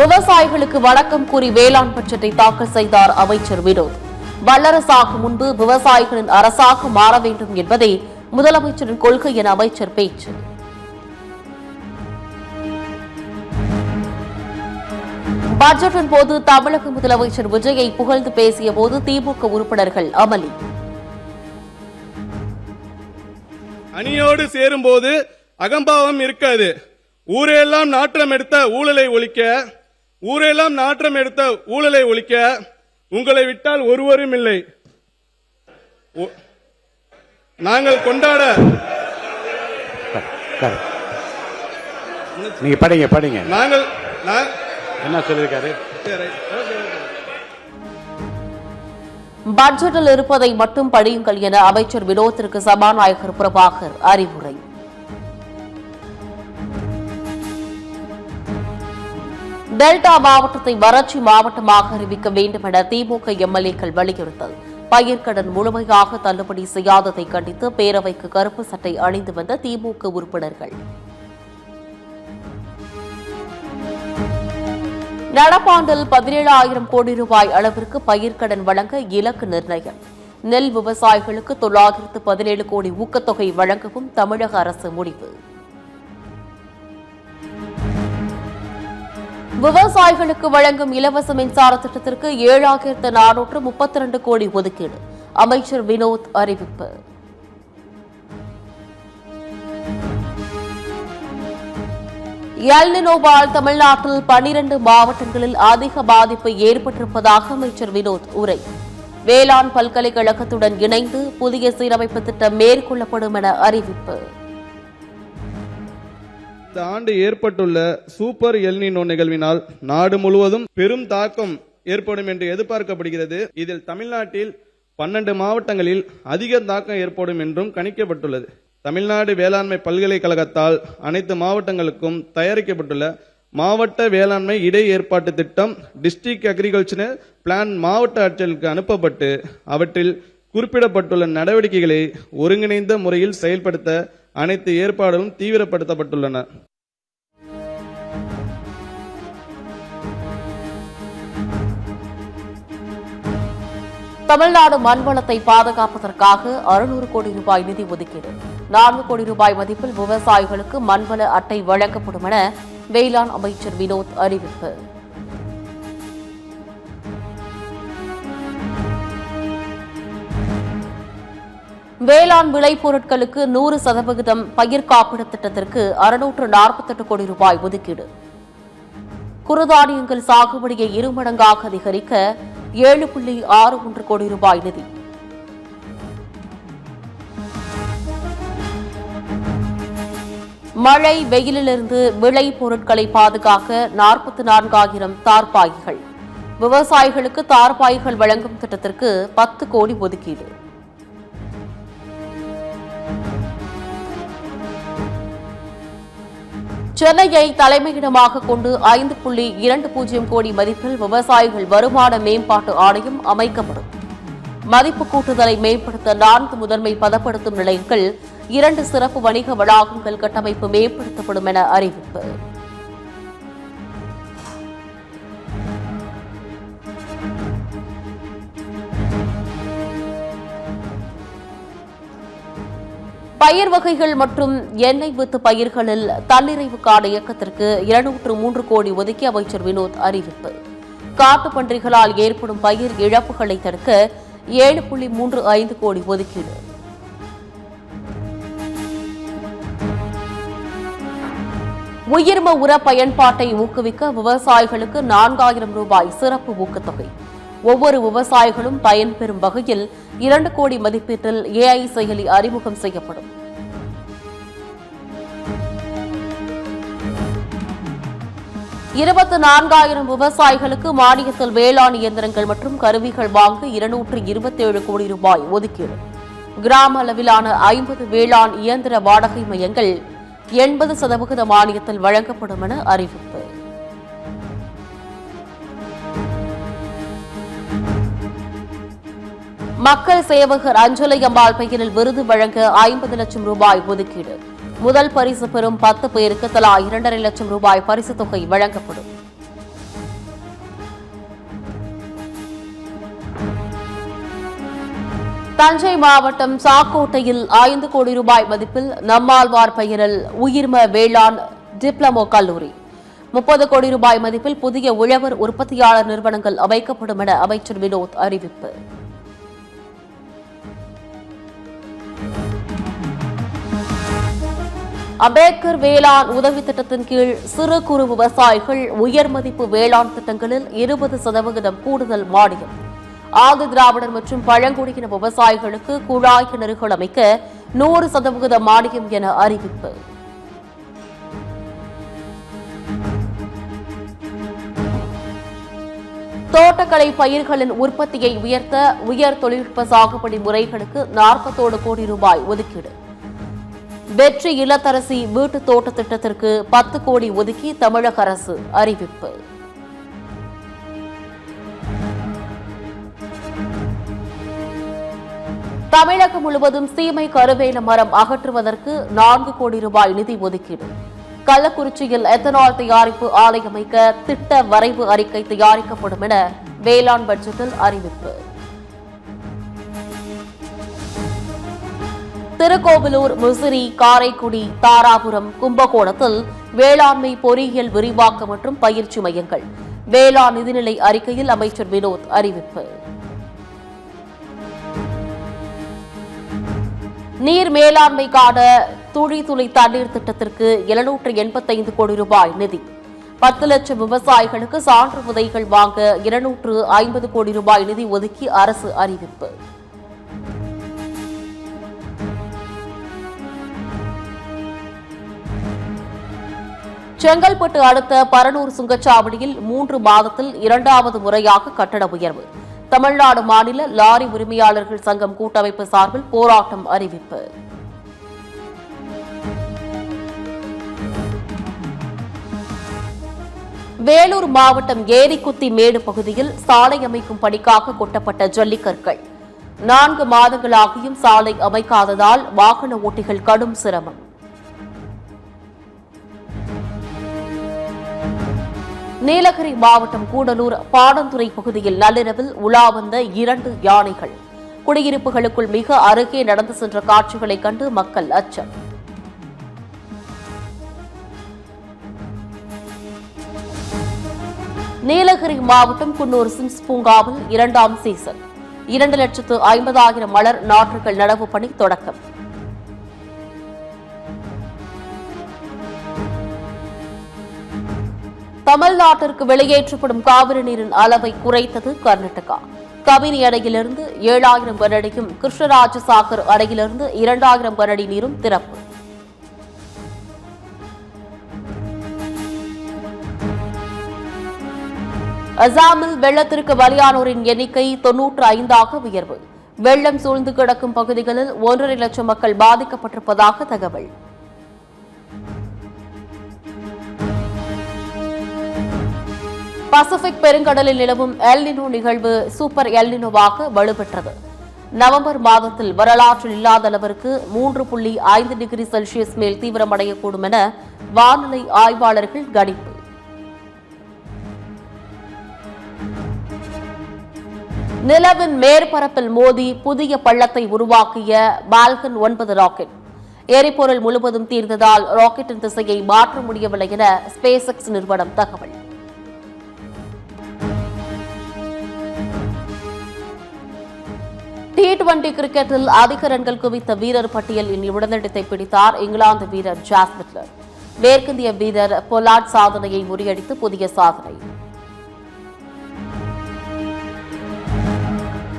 விவசாயிகளுக்கு வணக்கம் கூறி வேளாண் பட்ஜெட்டை தாக்கல் செய்தார் அமைச்சர் வினோத். வல்லரசாகும் முன்பு விவசாயிகளின் அரசாக மாற வேண்டும் என்பதே முதலமைச்சரின் கொள்கை என அமைச்சர் பேச்சு. பட்ஜெட்டின் போது தமிழக முதலமைச்சர் விஜயை புகழ்ந்து பேசிய போது திமுக உறுப்பினர்கள் அமளி. அணியோடு சேரும்போது அகம்பாவம் இருக்காது. ஊரெல்லாம் நாற்றம் எடுத்த ஊழலை ஒழிக்க உங்களை விட்டால் ஒருவரும் இல்லை. நாங்கள் கொண்டாட நீங்க படிங்க நாங்கள் என்ன சொல்லியிருக்காரு? பட்ஜெட்டில் இருப்பதை மட்டும் படியுங்கள் என அமைச்சர் வினோத்திற்கு சபாநாயகர் பிரபாகர் அறிவுரை. டெல்டா மாவட்டத்தை வறட்சி மாவட்டமாக அறிவிக்க வேண்டும் என திமுக எம்எல்ஏக்கள் வலியுறுத்தல். பயிர்க்கடன் முழுமையாக தள்ளுபடி செய்யாததை கண்டித்து பேரவைக்கு கருப்பு சட்டை அணிந்து வந்த திமுக உறுப்பினர்கள். நடப்பாண்டில் 17,000 கோடி ரூபாய் அளவிற்கு பயிர்க்கடன் வழங்க இலக்கு நிர்ணயம். நெல் விவசாயிகளுக்கு 917 கோடி ஊக்கத்தொகை வழங்கவும் தமிழக அரசு முடிவு. விவசாயிகளுக்கு வழங்கும் இலவச மின்சார திட்டத்திற்கு 7,432 கோடி ஒதுக்கீடு. அமைச்சர் வினோத் அறிவிப்பு. எல் நினோவால் தமிழ்நாட்டில் 12 மாவட்டங்களில் அதிக பாதிப்பு ஏற்பட்டிருப்பதாக அமைச்சர் வினோத் உரை. வேளாண் பல்கலைக்கழகத்துடன் இணைந்து புதிய சீரமைப்பு திட்டம் மேற்கொள்ளப்படும் என அறிவிப்பு. இந்த ஆண்டு ஏற்பட்டுள்ள சூப்பர் எல் நினோ நிகழ்வினால் நாடு முழுவதும் பெரும் தாக்கம் ஏற்படும் என்று எதிர்பார்க்கப்படுகிறது. இதில் தமிழ்நாட்டில் 12 மாவட்டங்களில் அதிக தாக்கம் ஏற்படும் என்றும் கணிக்கப்பட்டுள்ளது. தமிழ்நாடு வேளாண்மை பல்கலைக்கழகத்தால் அனைத்து மாவட்டங்களுக்கும் தயாரிக்கப்பட்டுள்ள மாவட்ட வேளாண்மை இடை ஏற்பாட்டு திட்டம் டிஸ்ட்ரிக்ட் அக்ரிகல்ச்சர் பிளான் மாவட்ட ஆட்சியர்களுக்கு அனுப்பப்பட்டு அவற்றில் குறிப்பிடப்பட்டுள்ள நடவடிக்கைகளை ஒருங்கிணைந்த முறையில் செயல்படுத்த அனைத்து ஏற்பாடுகளும் தீவிரப்படுத்தப்பட்டுள்ளன. தமிழ்நாடு மண்வளத்தை பாதுகாப்பதற்காக 600 கோடி ரூபாய் நிதி ஒதுக்கீடு. 4 கோடி ரூபாய் மதிப்பில் விவசாயிகளுக்கு மண்வள அட்டை வழங்கப்படும் என வேளாண் அமைச்சர் வினோத் அறிவிப்பு. வேளாண் விளைபொருட்களுக்கு 100% பயிர் காப்பீடு திட்டத்திற்கு 648 கோடி ரூபாய் ஒதுக்கீடு. குறுதானியங்கள் சாகுபடியை இருமடங்காக அதிகரிக்க 7.61 கோடி ரூபாய் நிதி. மழை வெயிலிலிருந்து விளை பொருட்களை பாதுகாக்க 44,000 தார்பாய்கள். விவசாயிகளுக்கு தார்பாய்கள் வழங்கும் திட்டத்திற்கு 10 கோடி ஒதுக்கீடு. சென்னையை தலைமையிடமாக கொண்டு 5.20 கோடி மதிப்பில் விவசாயிகள் வருமான மேம்பாட்டு ஆணையம் அமைக்கப்படும். மதிப்பு கூட்டுதலை மேம்படுத்த 4 முதன்மை பதப்படுத்தும் நிலையங்கள், 2 சிறப்பு வணிக வளாகங்கள் கட்டமைப்பு மேம்படுத்தப்படும் என அறிவிப்பு. பயிர் வகைகள் மற்றும் எண்ணெய் வித்து பயிர்களில் தன்னிறைவுக்கான இயக்கத்திற்கு 203 கோடி ஒதுக்கி அமைச்சர் வினோத் அறிவிப்பு. காட்டுப்பன்றிகளால் ஏற்படும் பயிர் இழப்புகளை தடுக்க 7.35 கோடி ஒதுக்கீடு. உயிர்ம உர பயன்பாட்டை ஊக்குவிக்க விவசாயிகளுக்கு 4,000 ரூபாய் சிறப்பு ஊக்கத்தொகை. ஒவ்வொரு விவசாயிகளும் பயன்பெறும் வகையில் 2 கோடி மதிப்பீட்டில் AI செயலி அறிமுகம் செய்யப்படும். $24,000 விவசாயிகளுக்கு மானியத்தில் வேளாண் இயந்திரங்கள் மற்றும் கருவிகள் வாங்க 227 கோடி ரூபாய் ஒதுக்கீடு. கிராம அளவிலான 50 வேளாண் இயந்திர வாடகை மையங்கள் 80% மானியத்தில் வழங்கப்படும் என அறிவிப்பு. மக்கள் சேவகர் அஞ்சலை அம்பாள் பெயரில் விருது வழங்க 50 லட்சம் ரூபாய் ஒதுக்கீடு. முதல் பரிசு பெறும் 10 பேருக்கு தலா 2.5 லட்சம் ரூபாய் பரிசுத் தொகை வழங்கப்படும். தஞ்சை மாவட்டம் சாக்கோட்டையில் 5 கோடி ரூபாய் மதிப்பில் நம்மாழ்வார் பெயரில் உயிர்ம வேளாண் டிப்ளமோ கல்லூரி, 30 கோடி ரூபாய் மதிப்பில் புதிய உழவர் உற்பத்தியாளர் நிறுவனங்கள் அமைக்கப்படும் என அமைச்சர் வினோத் அறிவிப்பு. அம்பேத்கர் வேளாண் உதவி திட்டத்தின் கீழ் சிறு குறு விவசாயிகள் உயர்மதிப்பு வேளாண் திட்டங்களில் 20% கூடுதல் மானியம். ஆதி திராவிடர் மற்றும் பழங்குடியின விவசாயிகளுக்கு குழாய் கிணறுகள் அமைக்க 100% மானியம் என அறிவிப்பு. தோட்டக்கலை பயிர்களின் உற்பத்தியை உயர்த்த உயர் தொழில்நுட்ப சாகுபடி முறைகளுக்கு 40 கோடி ரூபாய் ஒதுக்கீடு. வெற்றி இல்லத்தரசி வீட்டு தோட்ட திட்டத்திற்கு 10 கோடி ஒதுக்கி தமிழக அரசு அறிவிப்பு. தமிழகம் முழுவதும் சீமை கருவேல மரம் அகற்றுவதற்கு 4 கோடி ரூபாய் நிதி ஒதுக்கீடு. கள்ளக்குறிச்சியில் எத்தனால் தயாரிப்பு ஆலை அமைக்க திட்ட வரைவு அறிக்கை தயாரிக்கப்படும் என வேளாண் பட்ஜெட்டில் அறிவிப்பு. திருக்கோவிலூர், முசிறி, காரைக்குடி, தாராபுரம், கும்பகோணத்தில் வேளாண்மை பொறியியல் விரிவாக்க மற்றும் பயிற்சி மையங்கள். வேளாண் நிதிநிலை அறிக்கையில் அமைச்சர் வினோத் அறிவிப்பு. நீர் மேலாண்மைக்கான துளி தண்ணீர் திட்டத்திற்கு 785 கோடி ரூபாய் நிதி. 10 லட்சம் விவசாயிகளுக்கு சான்று விதைகள் வாங்க 250 கோடி ரூபாய் நிதி ஒதுக்கி அரசு அறிவிப்பு. செங்கல்பட்டு அடுத்த பரனூர் சுங்கச்சாவடியில் 3 மாதத்தில் 2வது முறையாக கட்டட உயர்வு. தமிழ்நாடு மாநில லாரி உரிமையாளர்கள் சங்கம் கூட்டமைப்பு சார்பில் போராட்டம் அறிவிப்பு. வேலூர் மாவட்டம் ஏரிக்குத்தி மேடு பகுதியில் சாலை அமைக்கும் பணிக்காக கொட்டப்பட்ட ஜல்லிக்கற்கள். 4 மாதங்களாகியும் சாலை அமைக்காததால் வாகன ஓட்டிகள் கடும் சிரமம். நீலகிரி மாவட்டம் கூடலூர் பாடந்துறை பகுதியில் நள்ளிரவில் உலா வந்த 2 யானைகள். குடியிருப்புகளுக்குள் மிக அருகே நடந்து சென்ற காட்சிகளை கண்டு மக்கள் அச்சம். நீலகிரி மாவட்டம் குன்னூர் சிம்ஸ் பூங்காவில் 2ஆம் சீசன் 2,50,000 மலர் நாற்றுகள் நடவு பணி தொடக்கம். தமிழ்நாட்டிற்கு வெளியேற்றப்படும் காவிரி நீரின் அளவை குறைத்தது கர்நாடகா. கபினி அணையிலிருந்து 7,000 கனஅடியும், கிருஷ்ணராஜசாகர் அணையிலிருந்து 2,000 கனஅடி நீரும் திறப்பு. அசாமில் வெள்ளத்திற்கு பலியானோரின் எண்ணிக்கை 95ஆக உயர்வு. வெள்ளம் சூழ்ந்து கிடக்கும் பகுதிகளில் 1.5 லட்சம் மக்கள் பாதிக்கப்பட்டிருப்பதாக தகவல். பசிபிக் பெருங்கடலில் நிலவும் எல்னினோ நிகழ்வு சூப்பர் எல்னினோவாக வலுப்பெற்றது. நவம்பர் மாதத்தில் வரலாற்றில் இல்லாத அளவிற்கு 3.5 டிகிரி செல்சியஸ் மேல் தீவிரமடையக்கூடும் என வானிலை ஆய்வாளர்கள் கணிப்பு. நிலவின் மேற்பரப்பில் மோதி புதிய பள்ளத்தை உருவாக்கிய பால்கன் 9 ராக்கெட். எரிபொருள் முழுவதும் தீர்ந்ததால் ராக்கெட்டின் திசையை மாற்ற முடியவில்லை என ஸ்பேஸ் எக்ஸ் நிறுவனம் தகவல். T20 கிரிக்கெட்டில் அதிக ரன்கள் குவித்த வீரர் பட்டியலில் முதலிடத்தை பிடித்தார் இங்கிலாந்து வீரர் ஜாஸ் பட்லர். மேற்கிந்திய வீரர் பொலார்ட் சாதனையை முறியடித்து புதிய சாதனை.